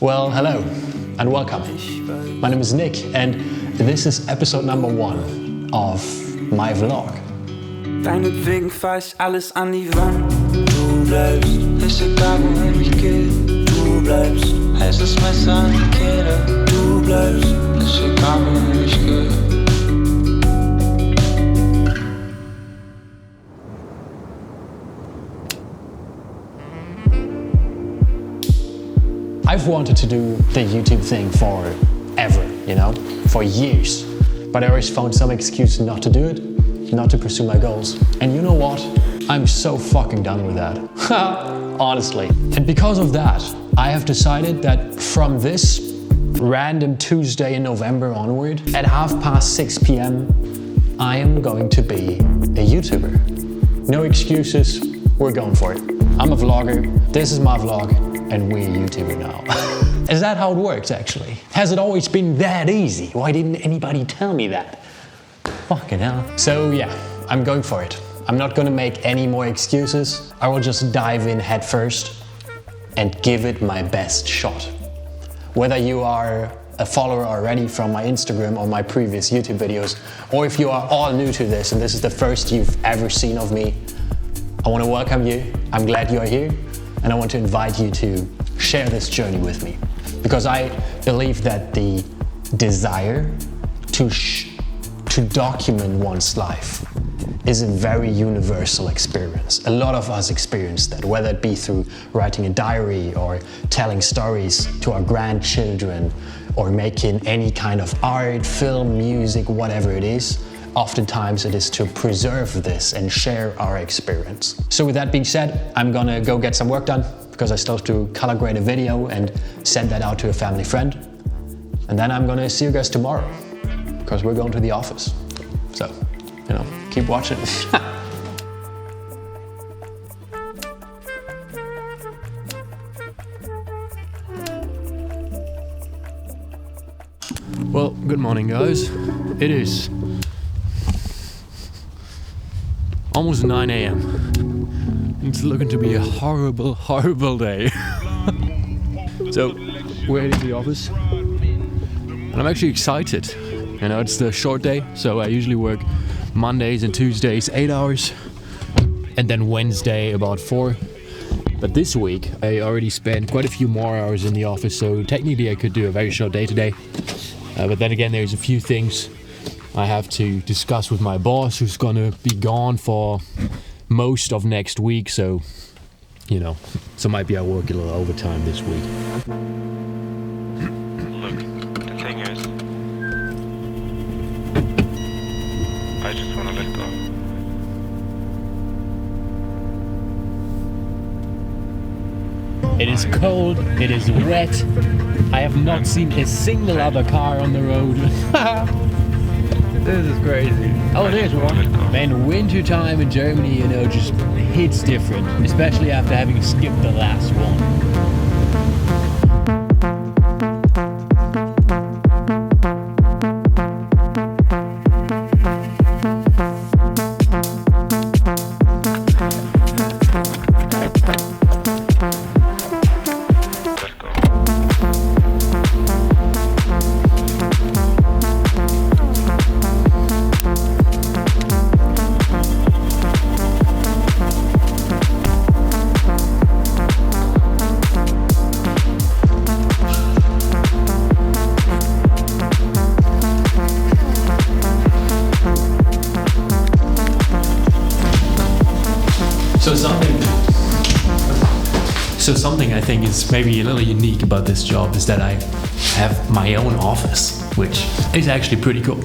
Well, hello and welcome. My name is Nick and this is episode number 1 of my vlog. Deinetwegen fahr ich alles an die Wand. Du bleibst, ist egal wohin ich gehe. Du bleibst, heißes Messer an die Kehle. Du bleibst, ist egal wohin ich gehe. I've wanted to do the YouTube thing forever, for years. But I always found some excuse not to do it, not to pursue my goals. And you know what? I'm so fucking done with that. Honestly. And because of that, I have decided that from this random Tuesday in November onward, at 6:30 p.m, I am going to be a YouTuber. No excuses, we're going for it. I'm a vlogger, this is my vlog, and we're a YouTuber now. Is that how it works, actually? Has it always been that easy? Why didn't anybody tell me that? Fucking hell. So yeah, I'm going for it. I'm not gonna make any more excuses. I will just dive in head first and give it my best shot. Whether you are a follower already from my Instagram or my previous YouTube videos, or if you are all new to this and this is the first you've ever seen of me, I want to welcome you. I'm glad you are here. And I want to invite you to share this journey with me. Because I believe that the desire to document one's life is a very universal experience. A lot of us experience that, whether it be through writing a diary or telling stories to our grandchildren or making any kind of art, film, music, whatever it is. Oftentimes it is to preserve this and share our experience. So with that being said, I'm gonna go get some work done because I still have to color grade a video and send that out to a family friend. And then I'm gonna see you guys tomorrow because we're going to the office. So, keep watching. Well, good morning guys. It is almost 9 a.m. It's looking to be a horrible, horrible day. So, we're heading to the office. And I'm actually excited. It's the short day, so I usually work Mondays and Tuesdays 8 hours. And then Wednesday about 4. But this week, I already spent quite a few more hours in the office, so technically I could do a very short day today. But then again, there's a few things I have to discuss with my boss, who's gonna be gone for most of next week, so maybe I work a little overtime this week. Look, the thing is, I just wanna let go. It is cold, it is wet, I have not seen a single other car on the road. This is crazy. Oh, there's one. Man, winter time in Germany, just hits different, especially after having skipped the last one. So something I think is maybe a little unique about this job is that I have my own office, which is actually pretty cool.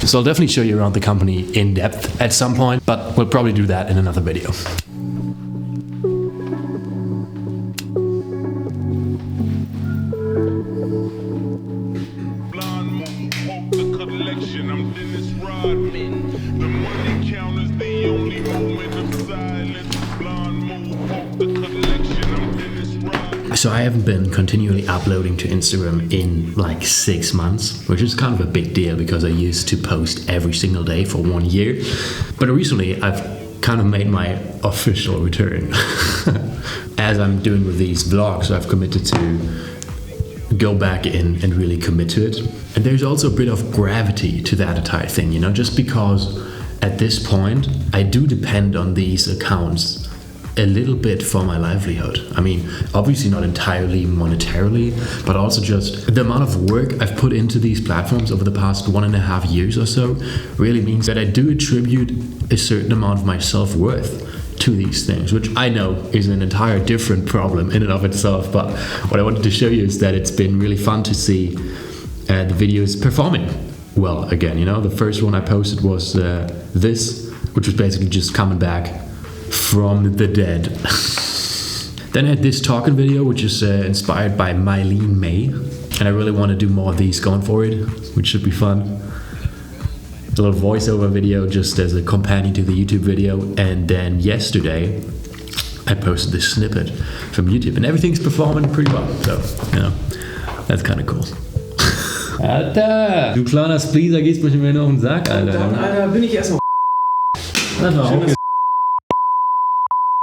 So I'll definitely show you around the company in depth at some point, but we'll probably do that in another video. So I haven't been continually uploading to Instagram in like 6 months, which is kind of a big deal because I used to post every single day for 1 year. But recently I've kind of made my official return. As I'm doing with these vlogs, I've committed to go back in and really commit to it. And there's also a bit of gravity to that entire thing, you know, just because at this point I do depend on these accounts a little bit for my livelihood. I mean, obviously not entirely monetarily, but also just the amount of work I've put into these platforms over the past 1.5 years or so really means that I do attribute a certain amount of my self-worth to these things, which I know is an entire different problem in and of itself. But what I wanted to show you is that it's been really fun to see the videos performing well again. You know, the first one I posted was this, which was basically just coming back from the dead. Then I had this talking video, which is inspired by Mylene May, and I really want to do more of these going forward, which should be fun. A little voiceover video just as a companion to the YouTube video, and then yesterday I posted this snippet from YouTube, and everything's performing pretty well, so you know, that's kind of cool. Alter, du kleiner Spleaser, gehst mir schon wieder auf den Sack, Alter. Dann, Alter, bin ich erstmal. Das war auch.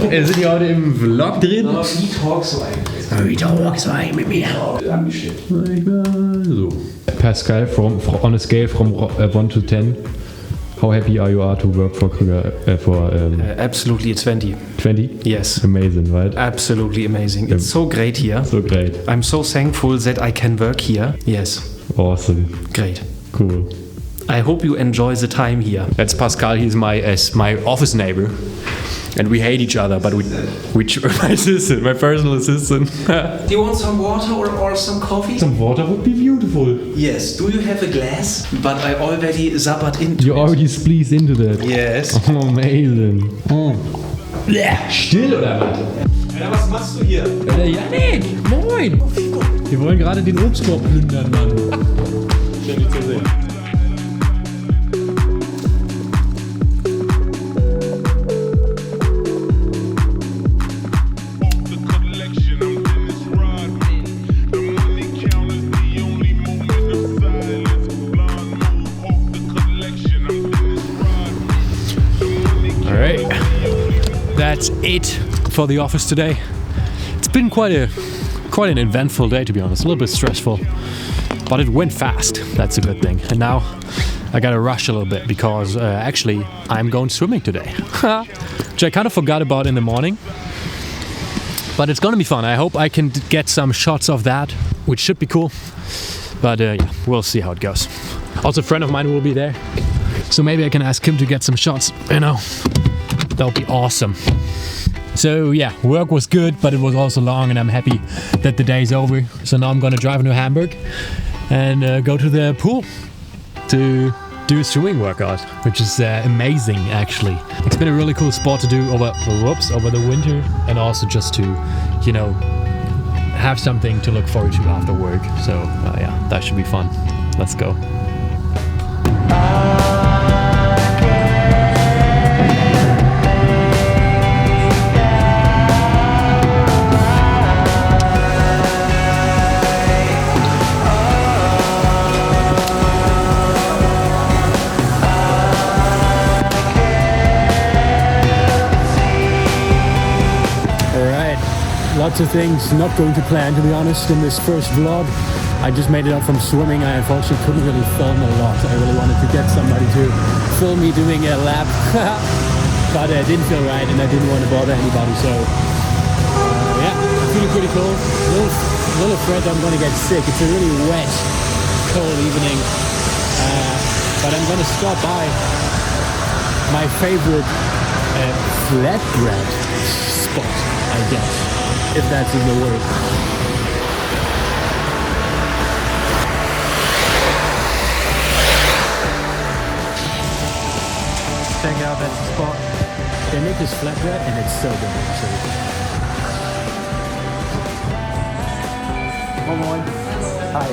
Wir sind hier heute im Vlog drin. Wie talkst du eigentlich? Wie talkst du eigentlich mit mir? Angestellt. So. Pascal, on a scale from 1 to 10, how happy are you to work for Absolutely 20. 20? Yes. Amazing, right? Absolutely amazing. It's so great here. So great. I'm so thankful that I can work here. Yes. Awesome. Great. Cool. I hope you enjoy the time here. That's Pascal. He's my office neighbor, and we hate each other. But my assistant, my personal assistant. Do you want some water or some coffee? Some water would be beautiful. Yes. Do you have a glass? But I already zappered into You already spleased into that. Yes. Oh, amazing. Oh. Still oder was? Alter, was machst du hier? Janik, moin. Wir wollen gerade den Obstkorb plündern, Mann. Schön, dich zu sehen. That's it for the office today. It's been quite an eventful day, to be honest. A little bit stressful, but it went fast. That's a good thing. And now I gotta rush a little bit because actually I'm going swimming today, which I kind of forgot about in the morning. But it's gonna be fun. I hope I can get some shots of that, which should be cool. But yeah, we'll see how it goes. Also, a friend of mine will be there, so maybe I can ask him to get some shots. You know. That'll be awesome. So yeah, work was good, but it was also long, and I'm happy that the day is over. So now I'm gonna drive into Hamburg and go to the pool to do a swimming workout, which is amazing actually. It's been a really cool sport to do over the winter, and also just to, you know, have something to look forward to after work. So yeah, that should be fun. Let's go. Lots of things not going to plan, to be honest, in this first vlog. I just made it up from swimming. I unfortunately couldn't really film a lot. I really wanted to get somebody to film me doing a lap, but it didn't feel right and I didn't want to bother anybody. So yeah, I'm feeling pretty cold. A little afraid I'm going to get sick. It's a really wet, cold evening, but I'm going to stop by my favorite flatbread spot, I guess. If that's in the word. Check out that spot. They make this flatbread and it's so good actually. Moin moin. Hi.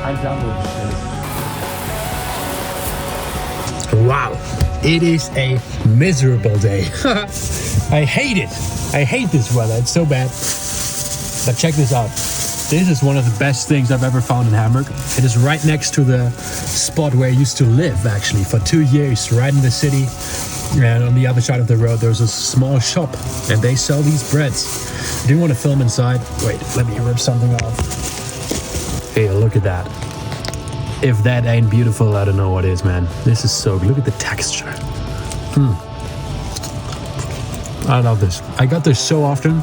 I'm Hamburg. Wow. It is a miserable day. I hate it. I hate this weather, it's so bad. But check this out. This is one of the best things I've ever found in Hamburg. It is right next to the spot where I used to live actually for 2 years, right in the city. And on the other side of the road, there's a small shop, and they sell these breads. I didn't want to film inside. Wait, let me rip something off. Hey, look at that. If that ain't beautiful, I don't know what is, man. This is so good. Look at the texture. I love this. I got this so often,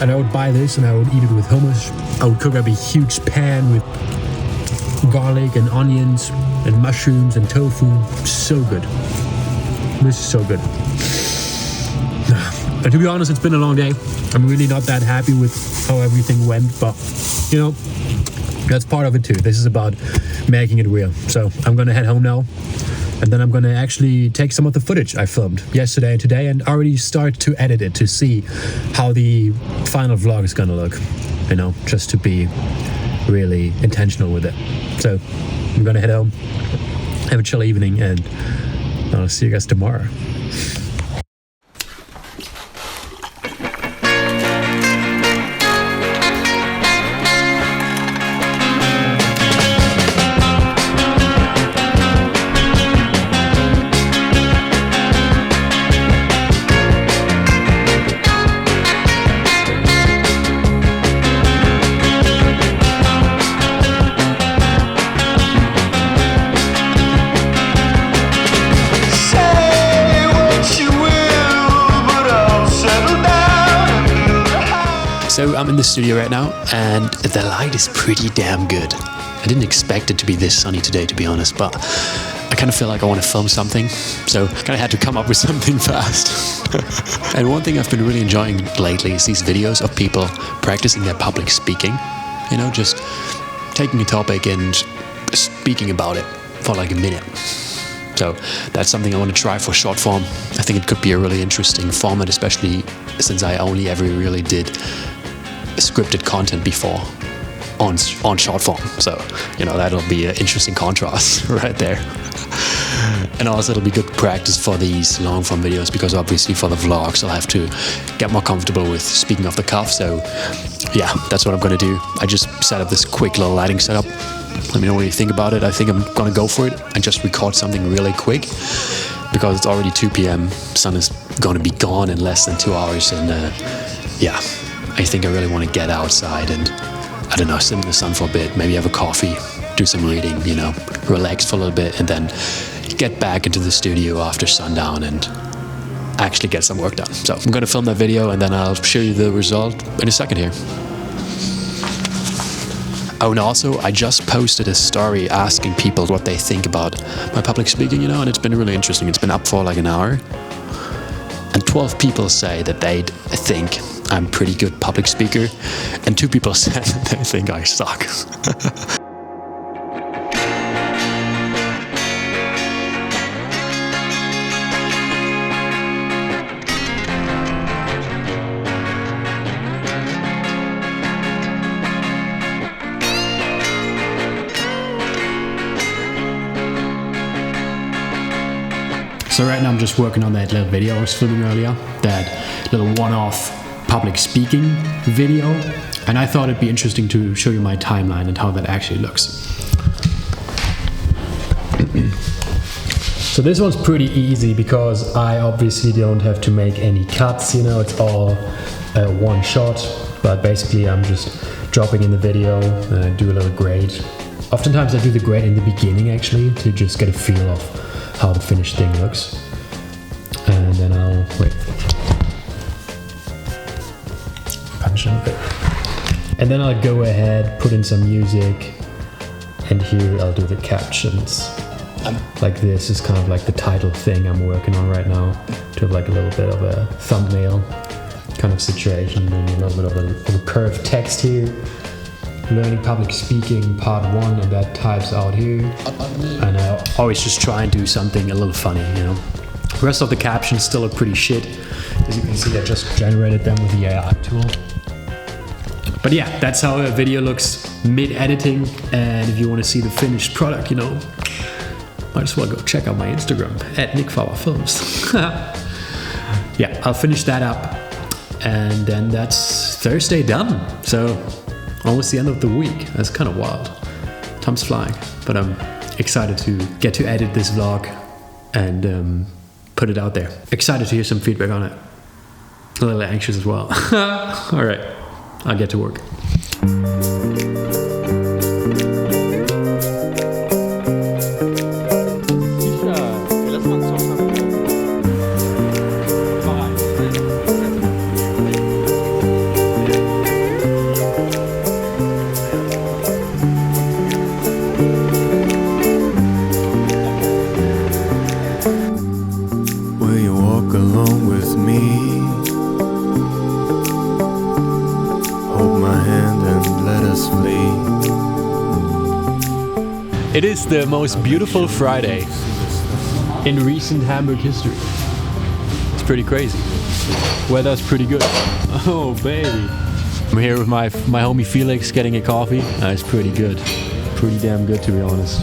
and I would buy this and I would eat it with hummus. I would cook up a huge pan with garlic and onions and mushrooms and tofu. So good. This is so good. And to be honest, it's been a long day. I'm really not that happy with how everything went, but you know, that's part of it too. This is about making it real. So I'm gonna head home now, and then I'm gonna actually take some of the footage I filmed yesterday and today and already start to edit it to see how the final vlog is gonna look, you know, just to be really intentional with it. So I'm gonna head home, have a chill evening, and I'll see you guys tomorrow. So I'm in the studio right now, and the light is pretty damn good. I didn't expect it to be this sunny today, to be honest, but I kind of feel like I want to film something, so I kind of had to come up with something fast. And one thing I've been really enjoying lately is these videos of people practicing their public speaking. You know, just taking a topic and speaking about it for like a minute. So that's something I want to try for short form. I think it could be a really interesting format, especially since I only ever really did scripted content before on short form. So, you know, that'll be an interesting contrast right there. And also it'll be good practice for these long form videos, because obviously for the vlogs I'll have to get more comfortable with speaking off the cuff. So yeah, that's what I'm gonna do. I just set up this quick little lighting setup. Let me know what you think about it. I think I'm gonna go for it and just record something really quick, because it's already 2 p.m. Sun is gonna be gone in less than 2 hours, and yeah, I think I really want to get outside and, I don't know, sit in the sun for a bit, maybe have a coffee, do some reading, you know, relax for a little bit, and then get back into the studio after sundown and actually get some work done. So I'm gonna film that video, and then I'll show you the result in a second here. Oh, and also, I just posted a story asking people what they think about my public speaking, you know, and it's been really interesting. It's been up for like an hour, and 12 people say that they think I'm a pretty good public speaker, and 2 people said that they think I suck. So right now I'm just working on that little video I was filming earlier, that little one-off public speaking video, and I thought it'd be interesting to show you my timeline and how that actually looks. So this one's pretty easy because I obviously don't have to make any cuts, you know, it's all one shot, but basically I'm just dropping in the video, do a little grade. Oftentimes I do the grade in the beginning actually, to just get a feel of how the finished thing looks. And then I'll punch in a bit. And then I'll go ahead, put in some music, and here I'll do the captions. Like this is kind of like the title thing I'm working on right now, to have like a little bit of a thumbnail kind of situation, and a little bit of a curved text here. Learning public speaking part 1, and that types out here. And I always just try and do something a little funny, you know. The rest of the captions still look pretty shit. As you can see, I just generated them with the AI tool. But yeah, that's how a video looks mid-editing, and if you want to see the finished product, you know, might as well go check out my Instagram, @nickfaberfilms. Yeah, I'll finish that up, and then that's Thursday done. So almost the end of the week. That's kind of wild. Time's flying, but I'm excited to get to edit this vlog and put it out there. Excited to hear some feedback on it. A little anxious as well. All right, I'll get to work. Will you walk along with me? Hold my hand and let us flee. It is the most beautiful Friday in recent Hamburg history. It's pretty crazy. Weather's pretty good. Oh baby. I'm here with my homie Felix getting a coffee. It's pretty good. Pretty damn good, to be honest.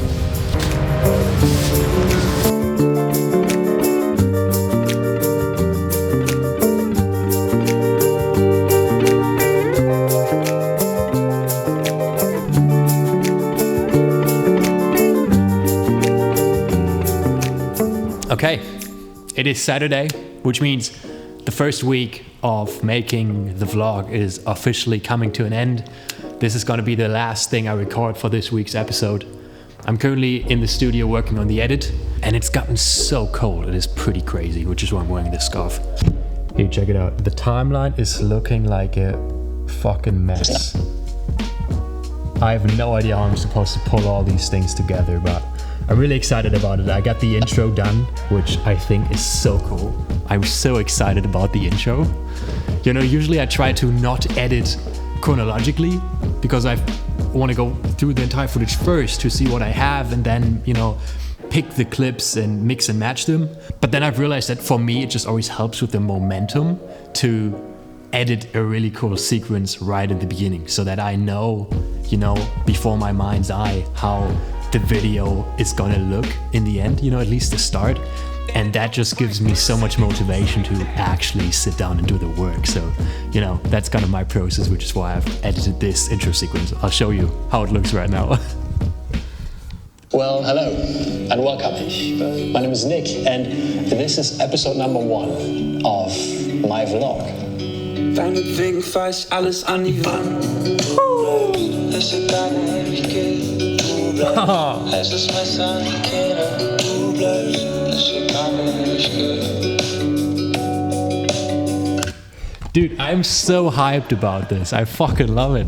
Okay, it is Saturday, which means the first week of making the vlog is officially coming to an end. This is going to be the last thing I record for this week's episode. I'm currently in the studio working on the edit, and it's gotten so cold. It is pretty crazy, which is why I'm wearing this scarf. Here, check it out. The timeline is looking like a fucking mess. I have no idea how I'm supposed to pull all these things together, but I'm really excited about it. I got the intro done, which I think is so cool. I'm so excited about the intro. You know, usually I try to not edit chronologically because I want to go through the entire footage first to see what I have and then, you know, pick the clips and mix and match them. But then I've realized that for me, it just always helps with the momentum to edit a really cool sequence right at the beginning so that I know, you know, before my mind's eye how the video is gonna look in the end, you know, at least the start. And that just gives me so much motivation to actually sit down and do the work. So, you know, that's kind of my process, which is why I've edited this intro sequence. I'll show you how it looks right now. Well, hello and welcome. My name is Nick and this is episode number 1 of my vlog. Deine Wegen fahr ich alles an die Wand. Es ist egal, wohin ich gehe. Du bleibst. Es ist Messer an die Kehre. Du bleibst. Es ist egal, wohin ich gehe. Dude, I'm so hyped about this. I fucking love it.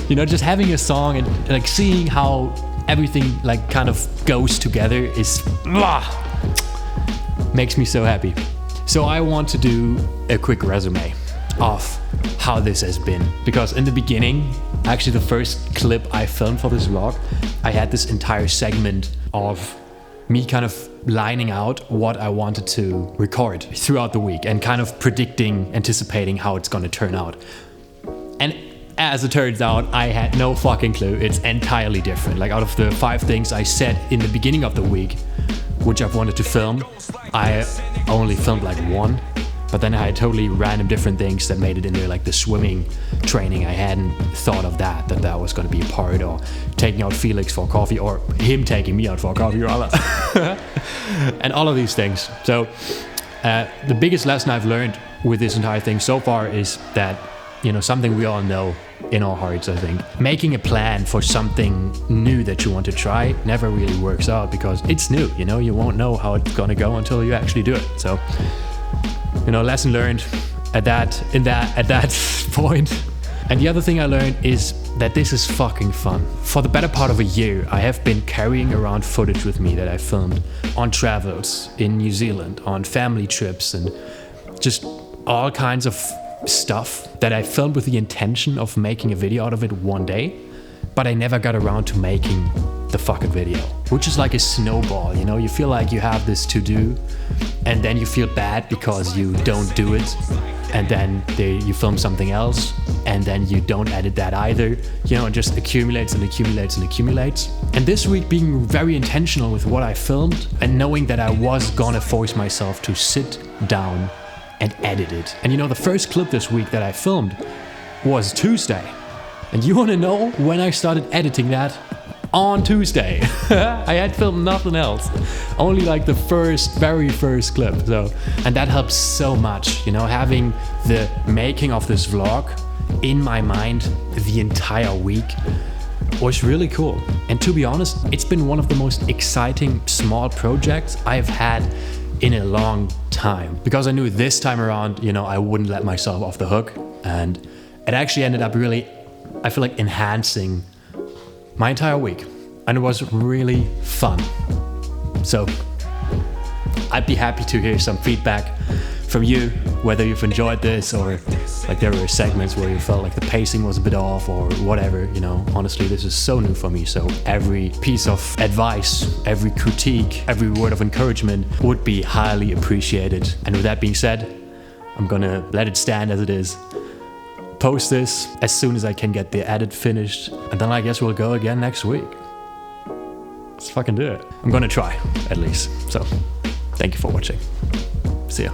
You know, just having a song and like seeing how everything like kind of goes together is makes me so happy. So I want to do a quick resume of how this has been, because in the beginning, actually the first clip I filmed for this vlog, I had this entire segment of me kind of lining out what I wanted to record throughout the week and kind of predicting, anticipating how it's gonna turn out. And as it turns out, I had no fucking clue. It's entirely different. Like out of the 5 things I said in the beginning of the week, which I've wanted to film, I only filmed like 1. But then I had totally random different things that made it in there, like the swimming training. I hadn't thought of that was going to be a part, or taking out Felix for coffee, or him taking me out for coffee, rather. And all of these things. So the biggest lesson I've learned with this entire thing so far is that, you know, something we all know in our hearts, I think. Making a plan for something new that you want to try never really works out because it's new, you know? You won't know how it's going to go until you actually do it. So, you know, lesson learned at that point. And the other thing I learned is that this is fucking fun. For the better part of a year, I have been carrying around footage with me that I filmed on travels in New Zealand, on family trips, and just all kinds of stuff that I filmed with the intention of making a video out of it one day, but I never got around to making the fucking video, which is like a snowball, you know? You feel like you have this to do, and then you feel bad because you don't do it, and then you film something else, and then you don't edit that either, you know, it just accumulates and accumulates and accumulates. And this week, being very intentional with what I filmed, and knowing that I was gonna force myself to sit down and edit it. And you know, the first clip this week that I filmed was Tuesday. And you wanna know when I started editing that? on Tuesday. I had filmed nothing else, only like the very first clip. So, and that helps so much, you know, having the making of this vlog in my mind the entire week was really cool. And to be honest, it's been one of the most exciting small projects I've had in a long time, because I knew this time around, you know, I wouldn't let myself off the hook, and it actually ended up really, I feel like, enhancing my entire week, and it was really fun. So I'd be happy to hear some feedback from you, whether you've enjoyed this or like there were segments where you felt like the pacing was a bit off or whatever, you know. Honestly, this is so new for me, so every piece of advice, every critique, every word of encouragement would be highly appreciated. And with that being said, I'm gonna let it stand as it is, post this as soon as I can get the edit finished, and then I guess we'll go again next week. Let's fucking do it. I'm gonna try, at least. So, thank you for watching. See ya.